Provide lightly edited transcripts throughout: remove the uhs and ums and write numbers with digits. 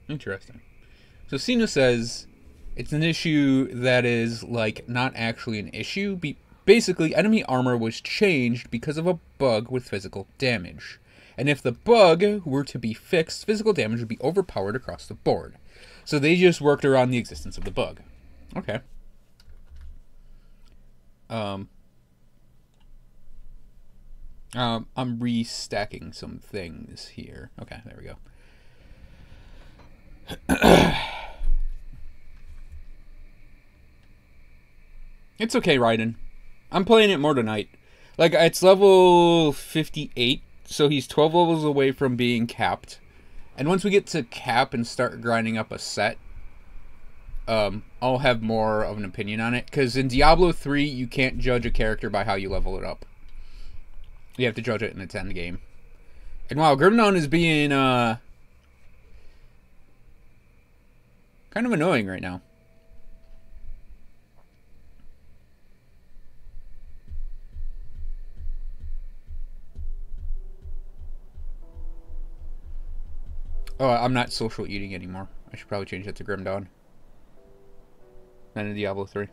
Interesting. So Cena says it's an issue that is, like, not actually an issue. Basically, enemy armor was changed because of a bug with physical damage. And if the bug were to be fixed, physical damage would be overpowered across the board. So they just worked around the existence of the bug. Okay. I'm restacking some things here. Okay, there we go. It's okay, Raiden. I'm playing it more tonight. Like, it's level 58, so he's 12 levels away from being capped. And once we get to cap and start grinding up a set, I'll have more of an opinion on it. Because in Diablo 3, you can't judge a character by how you level it up. You have to judge it in its end game. And wow, Grim Dawn is being kind of annoying right now. Oh, I'm not social eating anymore. I should probably change that to Grim Dawn. Not in Diablo 3.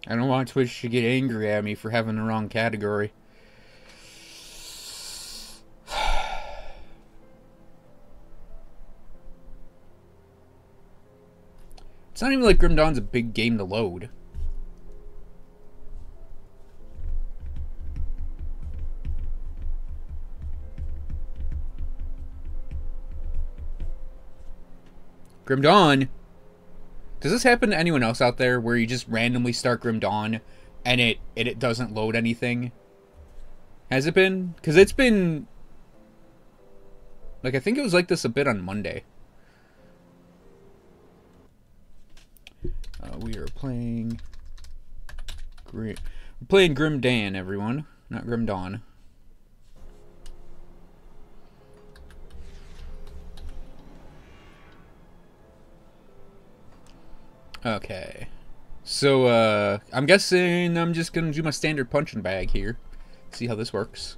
I don't want Twitch to get angry at me for having the wrong category. It's not even like Grim Dawn's a big game to load. Grim Dawn? Does this happen to anyone else out there where you just randomly start Grim Dawn and it doesn't load anything? Has it been? Because it's been... Like, I think it was like this a bit on Monday. We are playing... We're playing Grim Dan, everyone. Not Grim Dawn. Okay. So, I'm guessing I'm just gonna do my standard punching bag here. See how this works.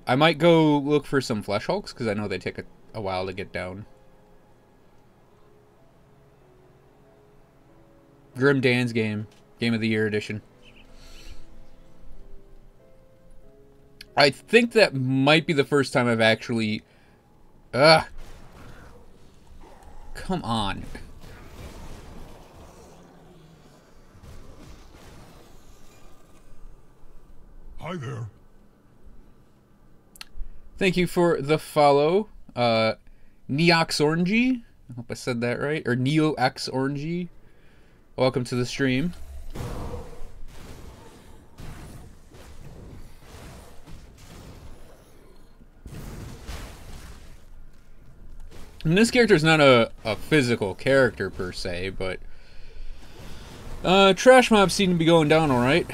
I might go look for some Flesh Hulks, because I know they take a while to get down. Grim Dan's Game. Game of the Year edition. I think that might be the first time I've actually... Ugh. Come on. Hi there. Thank you for the follow. Neox Orangey. I hope I said that right. Or Neo-X Orangey. Welcome to the stream. And this character is not a physical character per se, but trash mobs seem to be going down alright.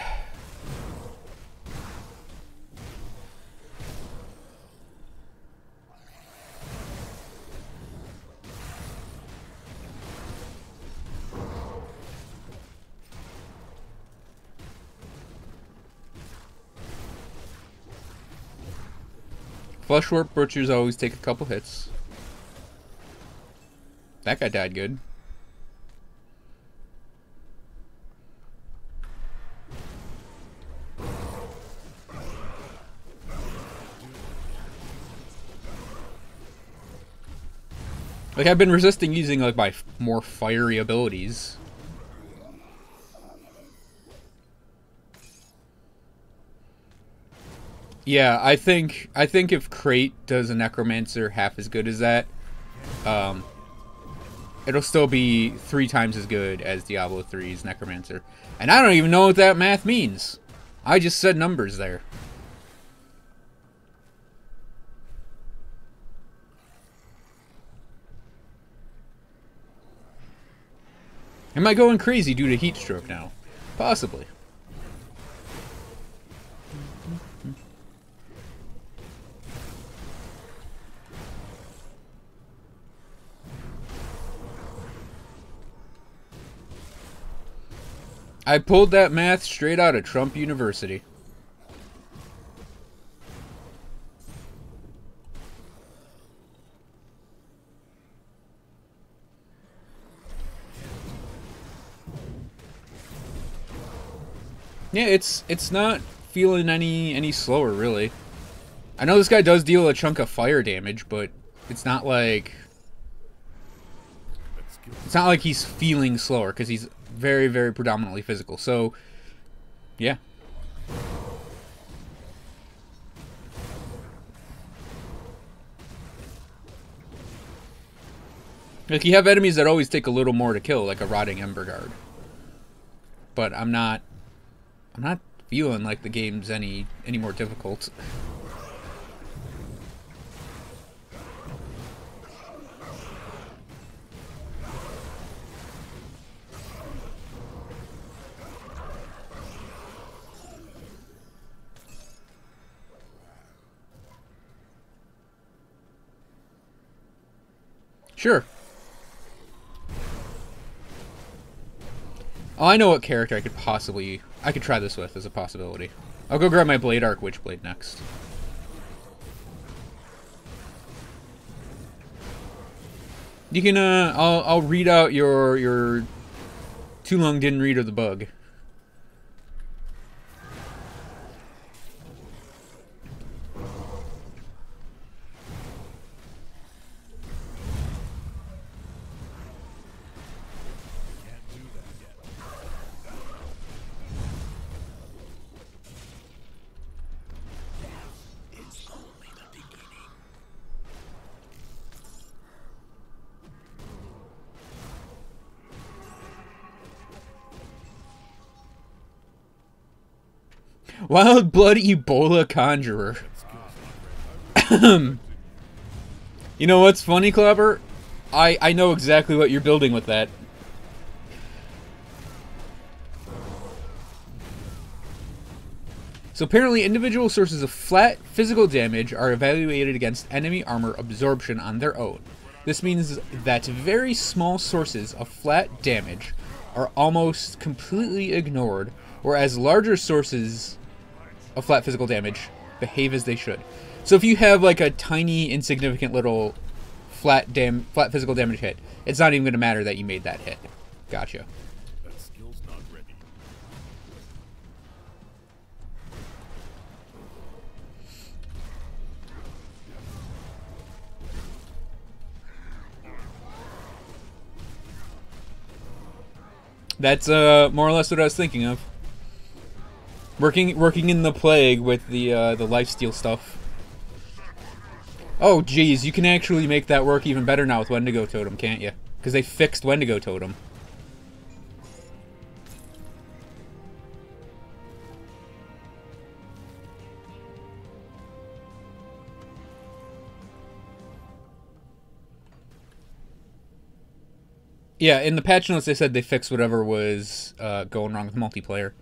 Flush Warp Butchers always take a couple hits. That guy died good. Like, I've been resisting using, like, my more fiery abilities. Yeah, I think if Crate does a Necromancer half as good as that, it'll still be 3 times as good as Diablo 3's Necromancer. And I don't even know what that math means. I just said numbers there. Am I going crazy due to heat stroke now? Possibly. I pulled that math straight out of Trump University. Yeah, it's not feeling any slower, really. I know this guy does deal a chunk of fire damage, but it's not like he's feeling slower, because he's very, very predominantly physical. So, yeah. Like, you have enemies that always take a little more to kill, like a Rotting Ember Guard. But I'm not feeling like the game's any more difficult. Sure. Oh, I know what character I could try this with as a possibility. I'll go grab my Blade Arc Witchblade next. You can I'll read out your too long didn't read of the bug. Wild Blood Ebola Conjurer. You know what's funny, Clobber? I know exactly what you're building with that. So apparently individual sources of flat physical damage are evaluated against enemy armor absorption on their own. This means that very small sources of flat damage are almost completely ignored, whereas larger sources of flat physical damage behave as they should. So if you have like a tiny, insignificant little flat physical damage hit, it's not even going to matter that you made that hit. Gotcha. That skill's not ready. That's more or less what I was thinking of. Working in the plague with the lifesteal stuff. Oh, geez, you can actually make that work even better now with Wendigo Totem, can't you? Because they fixed Wendigo Totem. Yeah, in the patch notes they said they fixed whatever was going wrong with multiplayer.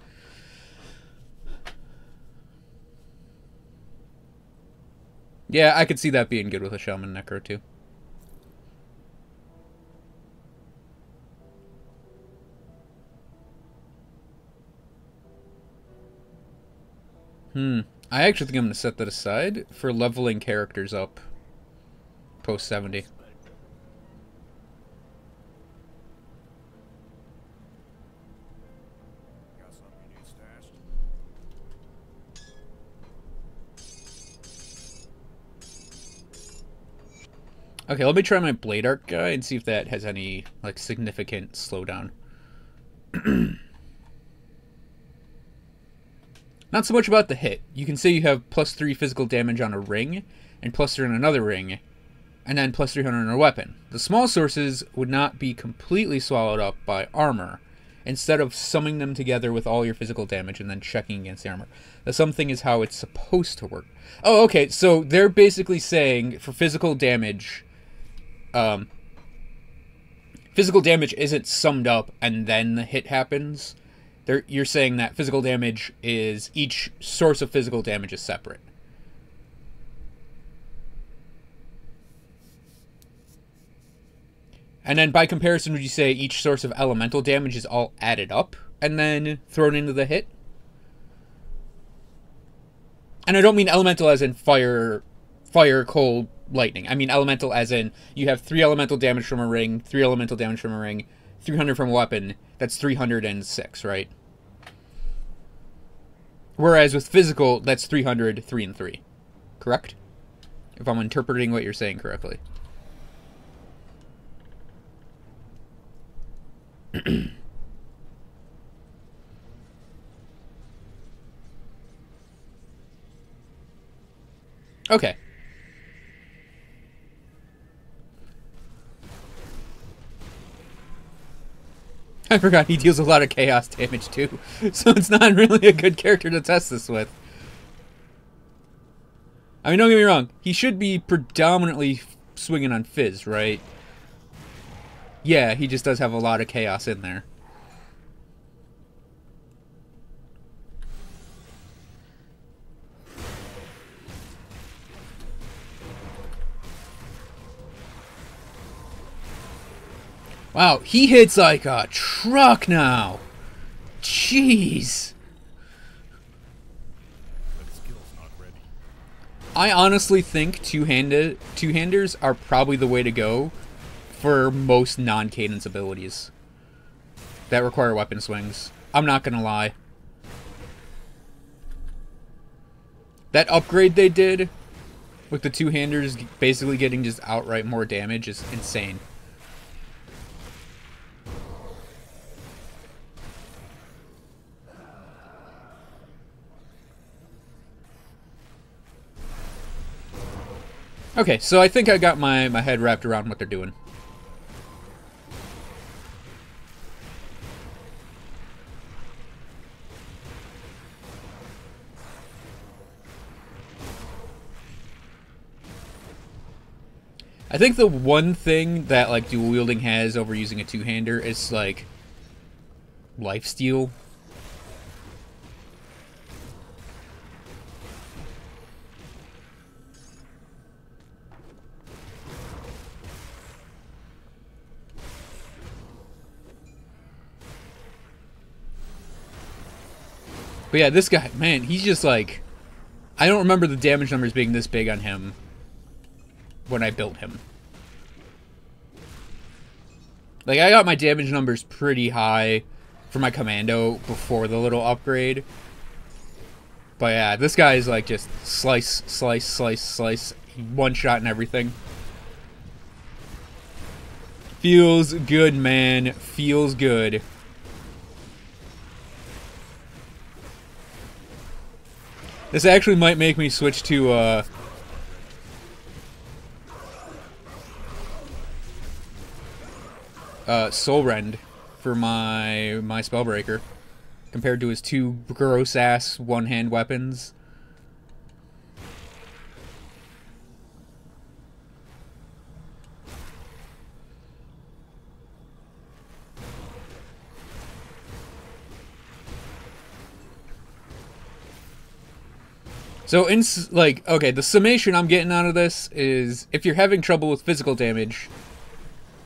Yeah, I could see that being good with a Shaman Necro, too. I actually think I'm going to set that aside for leveling characters up post 70. Got something you need stashed? Okay, let me try my Blade Arc guy and see if that has any like significant slowdown. Not so much about the hit. You can say you have +3 physical damage on a ring, and +3 on another ring, and then +300 on a weapon. The small sources would not be completely swallowed up by armor, instead of summing them together with all your physical damage and then checking against the armor. The something is how it's supposed to work. Oh, okay, so they're basically saying for physical damage, physical damage isn't summed up and then the hit happens. You're saying that physical damage is, each source of physical damage is separate. And then by comparison, would you say each source of elemental damage is all added up and then thrown into the hit? And I don't mean elemental as in fire, cold, lightning. I mean elemental as in you have 3 elemental damage from a ring, 3 elemental damage from a ring, 300 from a weapon. That's 306, right? Whereas with physical, that's 300, 3 and 3. Correct? If I'm interpreting what you're saying correctly. Okay. I forgot he deals a lot of chaos damage too, so it's not really a good character to test this with. I mean, don't get me wrong, he should be predominantly swinging on Fizz, right? Yeah, he just does have a lot of chaos in there. Wow, he hits like a truck now. Jeez. That skill's not ready. I honestly think two-handers are probably the way to go for most non-cadence abilities that require weapon swings. I'm not gonna lie. That upgrade they did with the two-handers basically getting just outright more damage is insane. Okay, so I think I got my head wrapped around what they're doing. I think the one thing that like dual wielding has over using a two-hander is like lifesteal. But yeah, this guy, man, he's just like... I don't remember the damage numbers being this big on him when I built him. Like, I got my damage numbers pretty high for my commando before the little upgrade. But yeah, this guy is like just slice, slice, slice, slice, one shot and everything. Feels good, man. Feels good. This actually might make me switch to, Soul Rend for my Spellbreaker, compared to his two gross-ass one-hand weapons. So, like, okay, the summation I'm getting out of this is, if you're having trouble with physical damage,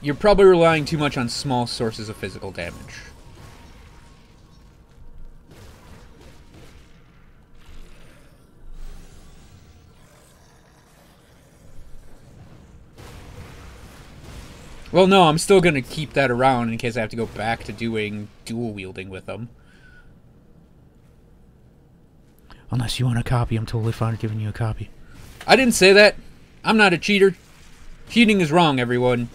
you're probably relying too much on small sources of physical damage. Well, no, I'm still going to keep that around in case I have to go back to doing dual wielding with them. Unless you want a copy, I'm totally fine with giving you a copy. I didn't say that. I'm not a cheater. Cheating is wrong, everyone.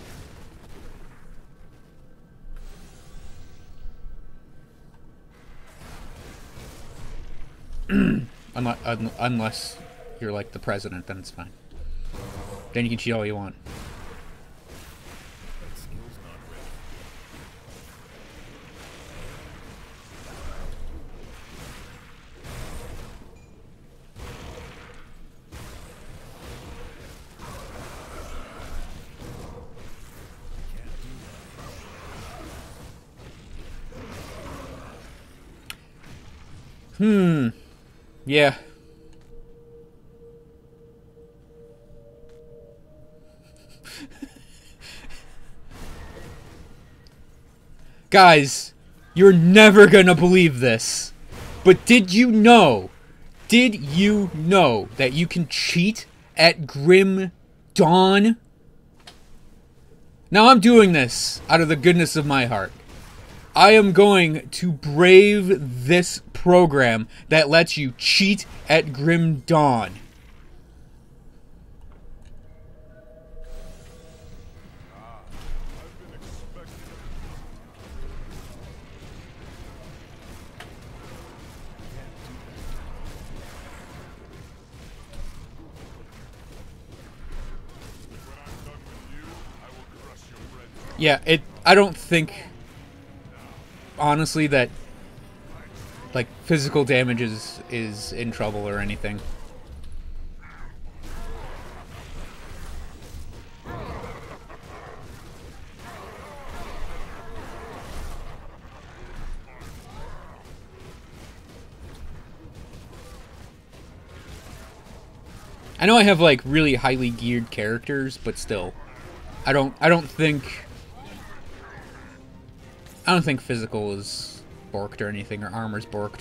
Unless you're like the president, then it's fine. Then you can cheat all you want. That skill's not ready. Yeah. Guys, you're never gonna believe this. But did you know that you can cheat at Grim Dawn? Now I'm doing this out of the goodness of my heart. I am going to brave this program that lets you cheat at Grim Dawn. Yeah, I don't think, honestly, that, like, physical damage is in trouble or anything. I know I have, like, really highly geared characters, but still, I don't think physical is borked or anything, or armor's borked.